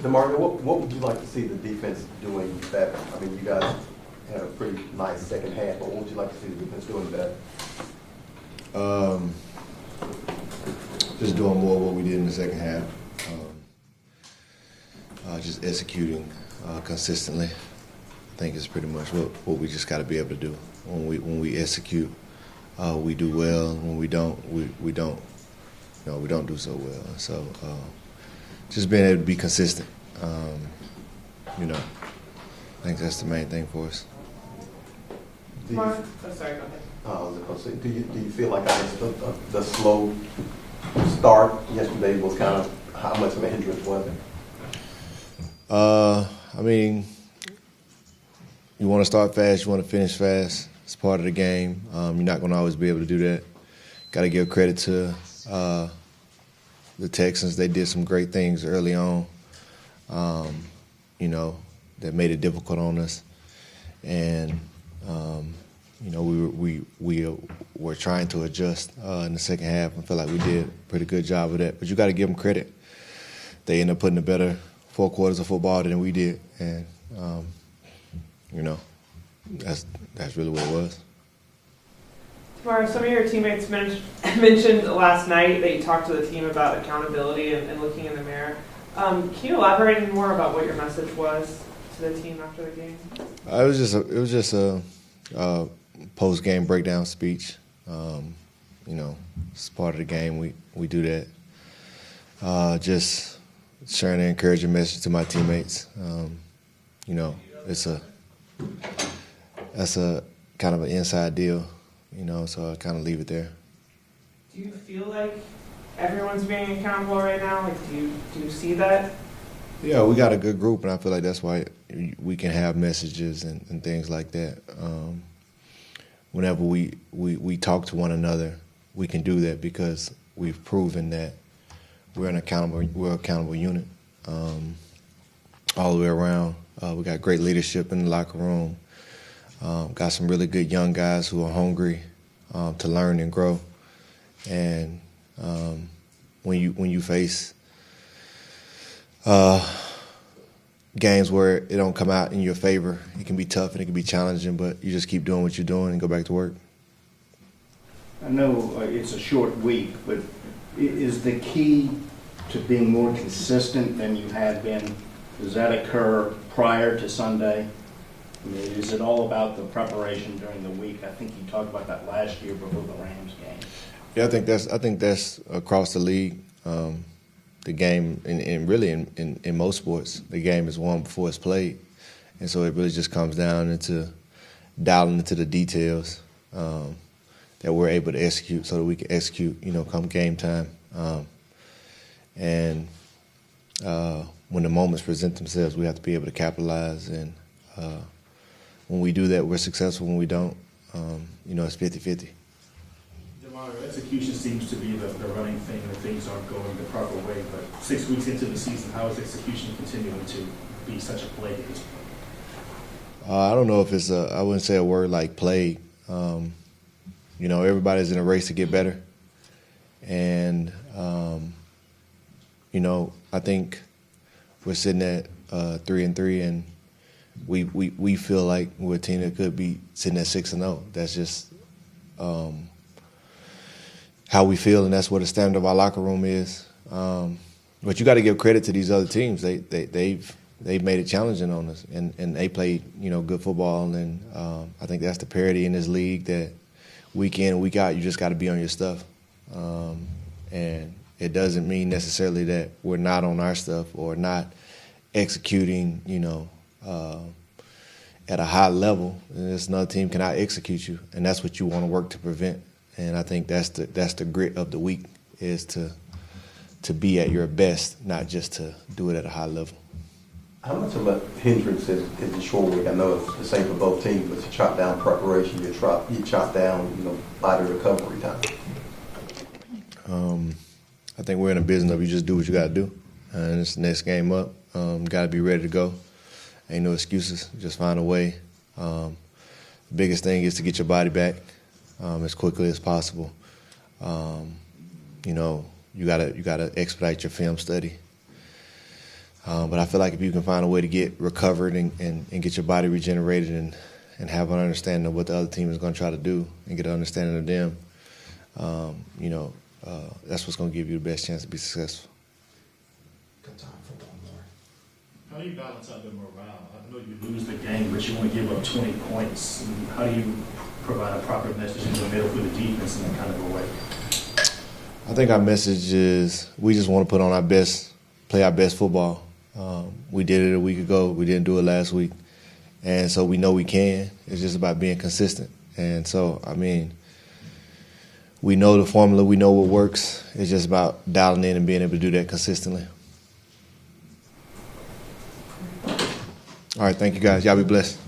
Demario, what would you like to see the defense doing better? I mean, you guys had a pretty nice second half, but what would you like to see the defense doing better? Just doing more of what we did in the second half. Just executing consistently. I think it's pretty much what we just got to be able to do. When we execute, we do well. When we don't, we don't. We don't do so well. So just being able to be consistent. I think that's the main thing for us. Sorry, go ahead. I was going to say, do you feel like the slow start yesterday was kind of how much of a hindrance was it? I mean, you want to start fast, you want to finish fast. It's part of the game. You're not going to always be able to do that. Got to give credit to the Texans. They did some great things early on, that made it difficult on us. And, we were trying to adjust in the second half. I feel like we did a pretty good job of that. But you got to give them credit. They ended up putting a better 4 quarters of football than we did. And, that's really what it was. Demario, some of your teammates mentioned last night that you talked to the team about accountability and looking in the mirror. Can you elaborate any more about what your message was to the team after the game? It was just a post-game breakdown speech. It's part of the game. We do that. Just sharing an encouraging message to my teammates. That's a kind of an inside deal, so I kind of leave it there. Do you feel like everyone's being accountable right now? Like, do you see that? Yeah, we got a good group, and I feel like that's why we can have messages and things like that. Whenever we talk to one another, we can do that because we've proven that we're an accountable unit all the way around. We got great leadership in the locker room. Got some really good young guys who are hungry to learn and grow. And when you face games where it don't come out in your favor, it can be tough and it can be challenging, but you just keep doing what you're doing and go back to work. I know it's a short week, but is the key to being more consistent than you had been? Does that occur prior to Sunday? I mean, is it all about the preparation during the week? I think you talked about that last year before the Rams game. Yeah, I think that's across the league. The game, and really in most sports, the game is won before it's played. And so it really just comes down into dialing into the details that we're able to execute so that we can execute, come game time. And when the moments present themselves, we have to be able to capitalize. And when we do that, we're successful. When we don't, it's 50-50. Demario, execution seems to be the running thing when things aren't going the proper way. But 6 weeks into the season, how is execution continuing to be such a plague at this point? I don't know if it's I wouldn't say a word like plague. Everybody's in a race to get better. And, I think we're sitting at 3-3, and we feel like we're a team that could be sitting at 6-0. That's just how we feel, and that's what the standard of our locker room is. But you got to give credit to these other teams. They've made it challenging on us, and they played good football. And I think that's the parity in this league, that week in and week out you just got to be on your stuff. And it doesn't mean necessarily that we're not on our stuff or not executing, at a high level. And this another team cannot execute you, and that's what you want to work to prevent. And I think that's the grit of the week, is to be at your best, not just to do it at a high level. How much of a hindrance is the short week? I know it's the same for both teams, but you chop down preparation, you chop down, body recovery time. I think we're in a business of you just do what you got to do. And it's the next game up. Got to be ready to go. Ain't no excuses. Just find a way. The biggest thing is to get your body back as quickly as possible. You gotta expedite your film study. But I feel like if you can find a way to get recovered and get your body regenerated and have an understanding of what the other team is going to try to do and get an understanding of them, that's what's going to give you the best chance to be successful. Got time for one more. How do you balance out the morale? I know you lose the game, but you want to give up 20 points. How do you provide a proper message in the middle for the defense in that kind of a way? I think our message is we just want to put on our best, play our best football. We did it a week ago. We didn't do it last week. And so we know we can. It's just about being consistent. And so, I mean, we know the formula. We know what works. It's just about dialing in and being able to do that consistently. All right, thank you, guys. Y'all be blessed.